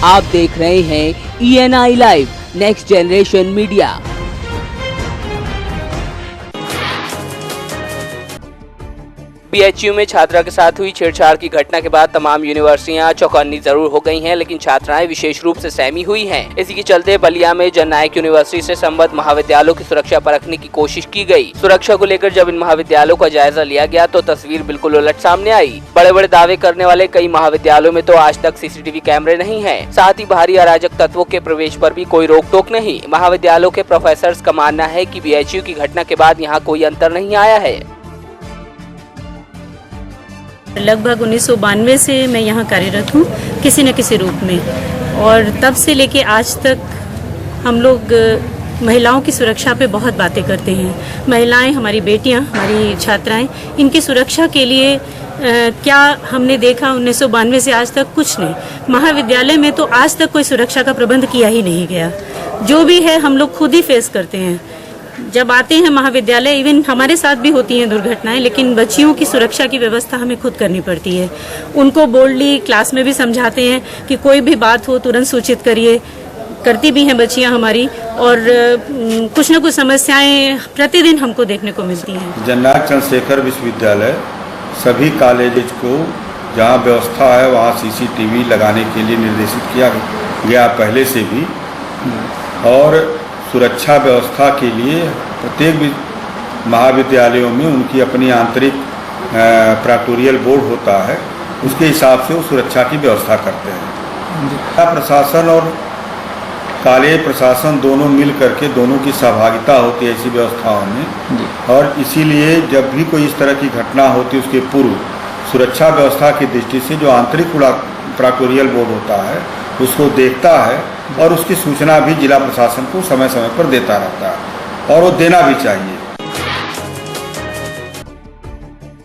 आप देख रहे हैं ENI live next generation media. BHU में छात्रा के साथ हुई छेड़छाड़ की घटना के बाद तमाम यूनिवर्सिटियां चौकन्नी जरूर हो गई हैं, लेकिन छात्राएं विशेष रूप से सहमी हुई हैं। इसी के चलते बलिया में जननायक यूनिवर्सिटी से संबद्ध महाविद्यालयों की सुरक्षा परखने की कोशिश की गई। सुरक्षा को लेकर जब इन महाविद्यालयों का जायजा लिया गया तो तस्वीर बिल्कुल उलट सामने आई। बड़े बड़े दावे करने वाले कई महाविद्यालयों में तो आज तक CCTV कैमरे नहीं है, साथ ही बाहरी अराजक तत्वों के प्रवेश पर भी कोई रोक टोक नहीं। महाविद्यालयों के प्रोफेसर्स का मानना है कि बीएचयू की घटना के बाद यहाँ कोई अंतर नहीं आया है। लगभग 1992 से मैं यहाँ कार्यरत हूँ किसी न किसी रूप में, और तब से लेके आज तक हम लोग महिलाओं की सुरक्षा पे बहुत बातें करते हैं। महिलाएं, हमारी बेटियां, हमारी छात्राएं, इनकी सुरक्षा के लिए क्या हमने देखा 1992 से आज तक कुछ नहीं। महाविद्यालय में तो आज तक कोई सुरक्षा का प्रबंध किया ही नहीं गया। जो भी है हम लोग खुद ही फेस करते हैं। जब आते हैं महाविद्यालय, इवन हमारे साथ भी होती हैं दुर्घटनाएं, लेकिन बच्चियों की सुरक्षा की व्यवस्था हमें खुद करनी पड़ती है। उनको बोल्डली क्लास में भी समझाते हैं कि कोई भी बात हो तुरंत सूचित करिए। करती भी हैं बच्चियां हमारी, और कुछ न कुछ समस्याएं प्रतिदिन हमको देखने को मिलती हैं। जननायक चंद्रशेखर विश्वविद्यालय सभी कॉलेज को जहां व्यवस्था है वहां CCTV लगाने के लिए निर्देशित किया गया पहले से भी, और सुरक्षा व्यवस्था के लिए प्रत्येक महाविद्यालयों में उनकी अपनी आंतरिक प्राक्टोरियल बोर्ड होता है, उसके हिसाब से वो सुरक्षा की व्यवस्था करते हैं। जिला प्रशासन और कॉलेज प्रशासन दोनों मिल करके दोनों की सहभागिता होती है ऐसी व्यवस्थाओं में, और इसीलिए जब भी कोई इस तरह की घटना होती है उसके पूर्व सुरक्षा व्यवस्था की दृष्टि से जो आंतरिक प्राक्टोरियल बोर्ड होता है उसको देखता है, और उसकी सूचना भी जिला प्रशासन को समय समय पर देता रहता है, और वो देना भी चाहिए।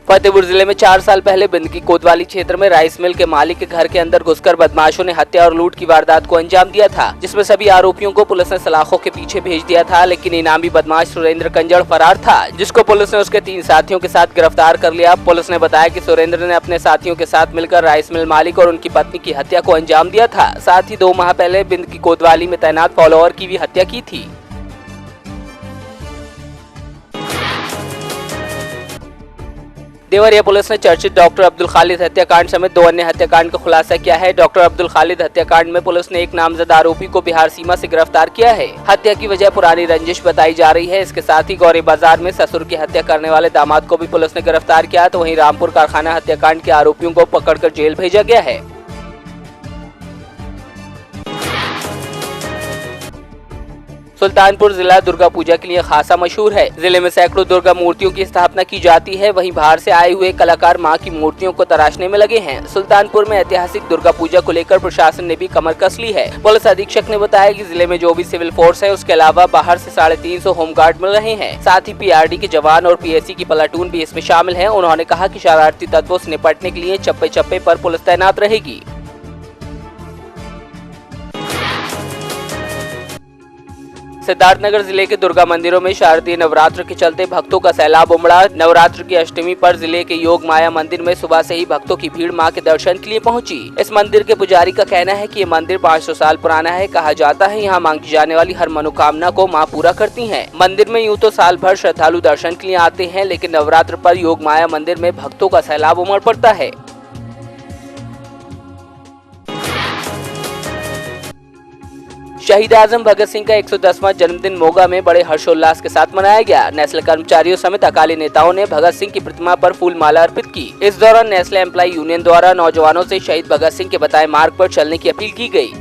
फतेहपुर जिले में 4 साल पहले बिंदकी कोतवाली क्षेत्र में राइस मिल के मालिक के घर के अंदर घुसकर बदमाशों ने हत्या और लूट की वारदात को अंजाम दिया था, जिसमें सभी आरोपियों को पुलिस ने सलाखों के पीछे भेज दिया था। लेकिन इनामी बदमाश सुरेंद्र कंजड़ फरार था, जिसको पुलिस ने उसके 3 साथियों के साथ गिरफ्तार कर लिया। पुलिस ने बताया कि सुरेंद्र ने अपने साथियों के साथ मिलकर राइस मिल मालिक और उनकी पत्नी की हत्या को अंजाम दिया था। साथ ही 2 माह पहले बिंदकी कोतवाली में तैनात फॉलोअर की भी हत्या की थी। देवरिया पुलिस ने चर्चित डॉक्टर अब्दुल खालिद हत्याकांड समेत 2 अन्य हत्याकांड का खुलासा किया है। डॉक्टर अब्दुल खालिद हत्याकांड में पुलिस ने एक नामजद आरोपी को बिहार सीमा से गिरफ्तार किया है। हत्या की वजह पुरानी रंजिश बताई जा रही है। इसके साथ ही गौरी बाजार में ससुर की हत्या करने वाले दामाद को भी पुलिस ने गिरफ्तार किया, तो वहीं रामपुर कारखाना हत्याकांड के आरोपियों को पकड़कर जेल भेजा गया है। सुल्तानपुर जिला दुर्गा पूजा के लिए खासा मशहूर है। जिले में सैकड़ों दुर्गा मूर्तियों की स्थापना की जाती है। वहीं बाहर से आए हुए कलाकार मां की मूर्तियों को तराशने में लगे हैं। सुल्तानपुर में ऐतिहासिक दुर्गा पूजा को लेकर प्रशासन ने भी कमर कस ली है। पुलिस अधीक्षक ने बताया कि जिले में जो भी सिविल फोर्स है उसके अलावा बाहर से 350 होमगार्ड मिल रहे हैं। साथ ही PRD के जवान और PSC की प्लाटून भी इसमें शामिल है। उन्होंने कहा कि शरारती तत्वों से निपटने के लिए चप्पे चप्पे पर पुलिस तैनात रहेगी। सिद्धार्थनगर जिले के दुर्गा मंदिरों में शारदीय नवरात्र के चलते भक्तों का सैलाब उमड़ा। नवरात्र की अष्टमी पर जिले के योग माया मंदिर में सुबह से ही भक्तों की भीड़ मां के दर्शन के लिए पहुंची। इस मंदिर के पुजारी का कहना है कि ये मंदिर 500 साल पुराना है। कहा जाता है यहाँ मांगी जाने वाली हर मनोकामना को मां पूरा करती हैं। मंदिर में यूँ तो साल भर श्रद्धालु दर्शन के लिए आते हैं, लेकिन नवरात्र पर योग माया मंदिर में भक्तों का सैलाब उमड़ पड़ता है। शहीद आजम भगत सिंह का 110वां जन्मदिन मोगा में बड़े हर्षोल्लास के साथ मनाया गया। नेस्ले कर्मचारियों समेत अकाली नेताओं ने भगत सिंह की प्रतिमा पर फूल माला अर्पित की। इस दौरान नेस्ले एम्प्लॉय यूनियन द्वारा नौजवानों से शहीद भगत सिंह के बताए मार्ग पर चलने की अपील की गई।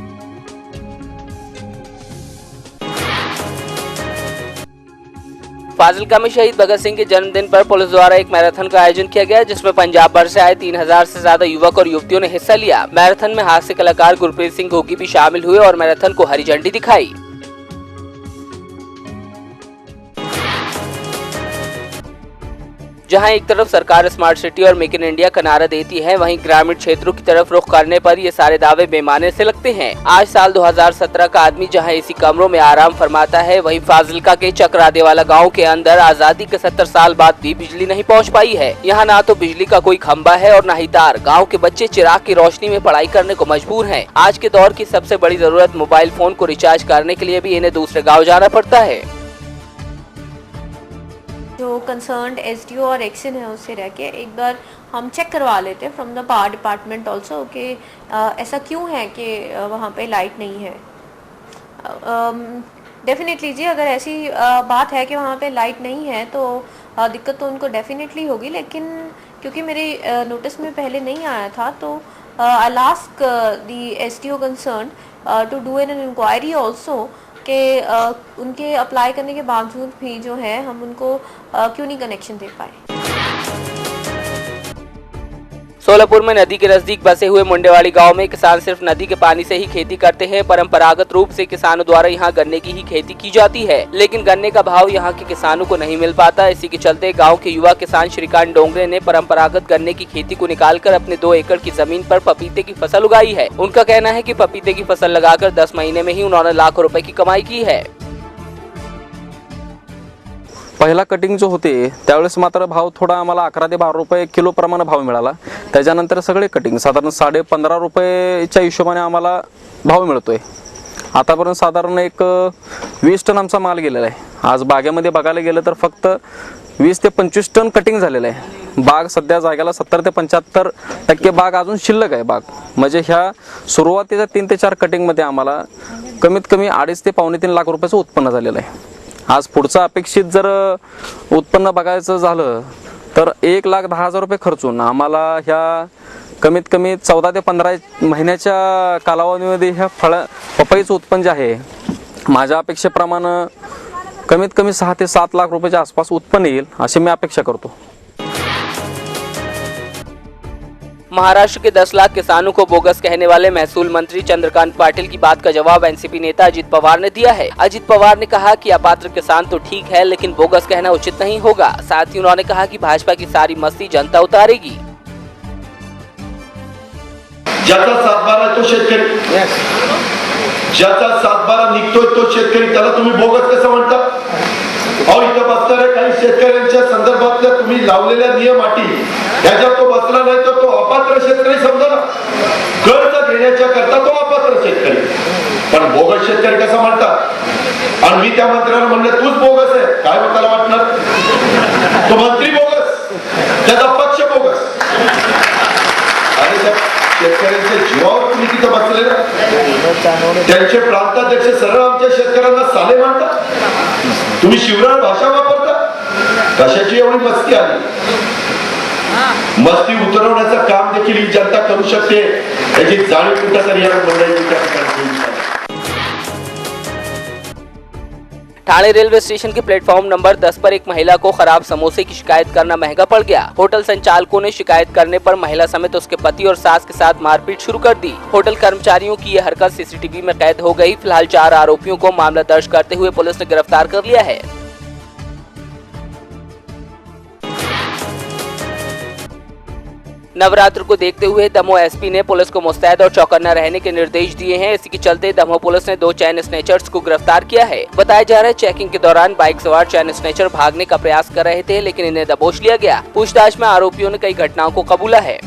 फाजिल्का में शहीद भगत सिंह के जन्मदिन पर पुलिस द्वारा एक मैराथन का आयोजन किया गया, जिसमें पंजाब भर से आए 3000 से ज्यादा युवक और युवतियों ने हिस्सा लिया। मैराथन में हास्य कलाकार गुरप्रीत सिंह घोगी भी शामिल हुए और मैराथन को हरी झंडी दिखाई। जहां एक तरफ सरकार स्मार्ट सिटी और मेक इन इंडिया का नारा देती है, वहीं ग्रामीण क्षेत्रों की तरफ रुख करने पर ये सारे दावे बेमाने से लगते हैं। आज साल 2017 का आदमी जहां एसी कमरों में आराम फरमाता है, वहीं फाजिल्का के चकरादेवाला गाँव के अंदर आजादी के 70 साल बाद भी बिजली नहीं पहुँच पाई है। यहाँ ना तो बिजली का कोई खंबा है और न ही तार। गाँव के बच्चे चिराग की रोशनी में पढ़ाई करने को मजबूर हैं। आज के दौर की सबसे बड़ी जरूरत मोबाइल फोन को रिचार्ज करने के लिए भी इन्हें दूसरे गांव जाना पड़ता है। जो कंसर्न्ड एसडीओ और एक्शन है उससे रह के एक बार हम चेक करवा लेते हैं from the power department also कि ऐसा क्यों है कि वहाँ पे लाइट नहीं है। डेफिनेटली जी, अगर ऐसी बात है कि वहाँ पे लाइट नहीं है तो दिक्कत तो उनको डेफिनेटली होगी, लेकिन क्योंकि मेरे नोटिस में पहले नहीं आया था तो I ask the SDO concern to do an inquiry also कि उनके अप्लाई करने के बावजूद भी जो है हम उनको क्यों नहीं कनेक्शन दे पाए। सोलापुर में नदी के नजदीक बसे हुए मुंडेवाड़ी गांव में किसान सिर्फ नदी के पानी से ही खेती करते हैं। परंपरागत रूप से किसानों द्वारा यहां गन्ने की ही खेती की जाती है, लेकिन गन्ने का भाव यहां के किसानों को नहीं मिल पाता। इसी के चलते गांव के युवा किसान श्रीकांत डोंगरे ने परंपरागत गन्ने की खेती को निकालकर अपने 2 एकड़ की जमीन पर पपीते की फसल उगाई है। उनका कहना है कि पपीते की फसल लगाकर 10 महीने में ही उन्होंने लाखों रुपए की कमाई की है। पहिला कटिंग जो होते त्यावेळेस मात्र भाव थोडा आम्हाला 11 ते 12 रुपये किलो प्रमाणे भाव मिळाला। त्याच्यानंतर सगळे कटिंग साधारण 15.5 रुपयेच्या हिशोबाने आम्हाला भाव मिळतोय। आतापर्यंत साधारण एक 20 टन आमचा माल गेलेला आहे। आज बागेमध्ये बघायला गेलं तर फक्त 20 ते 25 टन कटिंग झालेलं आहे। बाग सध्या जागेला 70 ते 75% बाग अजून शिल्लक आहे। बाग म्हणजे ह्या सुरुवातीच्या 3 ते 4 कटिंगमध्ये आम्हाला कमीत कमी 2.5 ते 3.5 लाख रुपयाचं उत्पन्न झालेलं आहे। आज पुढचं अपेक्षित जर उत्पन्न बघायचं झालं तर 1,10,000 रुपये खर्चून आम्हाला ह्या कमीत कमी 14 ते 15 महिन्याच्या कालावधीमध्ये ह्या पपईचं उत्पन्न जे आहे माझ्या अपेक्षेप्रमाणे कमीत कमी 6 ते 7 लाख रुपयाच्या आसपास उत्पन्न येईल अशी मी अपेक्षा करतो। महाराष्ट्र के 10 लाख किसानों को बोगस कहने वाले महसूल मंत्री चंद्रकांत पाटिल की बात का जवाब एनसीपी नेता अजित पवार ने दिया है। अजित पवार ने कहा कि अपात्र किसान तो ठीक है, लेकिन बोगस कहना उचित नहीं होगा। साथ ही उन्होंने कहा कि भाजपा की सारी मस्ती जनता उतारेगी। ज्याचा 7/12 तो शेतकरी, ज्याचा 7/12 निघतोय तो शेतकरी, त्याला तुम्ही बोगस कसं म्हणता? अहो, इथं बसणाऱ्या काही शेतकऱ्यांच्या संदर्भातल्या तुम्ही लावलेल्या नियम अटी ह्याच्यात तो बसला नाही तर तो अपात्र शेतकरी समजा ना। कर्ज घेण्याच्या करता तो अपात्र शेतकरी, पण बोगस शेतकरी कसा म्हणतात? आणि मी त्या मंत्र्याला म्हणलं तूच बोगस आहे काय, मग त्याला वाटणार तो मंत्री बोगस, त्याचा पक्ष बोगस। आणि त्या शेतकऱ्यांच्या जीवावर तुम्ही तिथं बसले ना, त्यांचे प्रांताध्यक्ष सरळ आमच्या शेतकऱ्यांना साले म्हणतात। तुम्ही शिवराळ भाषा वापरता, कशाची एवढी मस्ती आली? मस्ती उतरवण्याचं काम देखील ही जनता करू शकते, याची जाणीव कुठेतरी या मंडळींच्या ठिकाणी। ठाणे रेलवे स्टेशन के प्लेटफॉर्म नंबर 10 पर एक महिला को खराब समोसे की शिकायत करना महंगा पड़ गया। होटल संचालकों ने शिकायत करने पर महिला समेत उसके पति और सास के साथ मारपीट शुरू कर दी। होटल कर्मचारियों की यह हरकत सीसीटीवी में कैद हो गई। फिलहाल 4 आरोपियों को मामला दर्ज करते हुए पुलिस ने गिरफ्तार कर लिया है। नवरात्र को देखते हुए दमोह एसपी ने पुलिस को मुस्तैद और चौकन्ना रहने के निर्देश दिए हैं। इसी के चलते दमोह पुलिस ने 2 चैन स्नैचर्स को गिरफ्तार किया है। बताया जा रहा है चेकिंग के दौरान बाइक सवार चैन स्नैचर भागने का प्रयास कर रहे थे, लेकिन इन्हें दबोच लिया गया। पूछताछ में आरोपियों ने कई घटनाओं को कबूला है।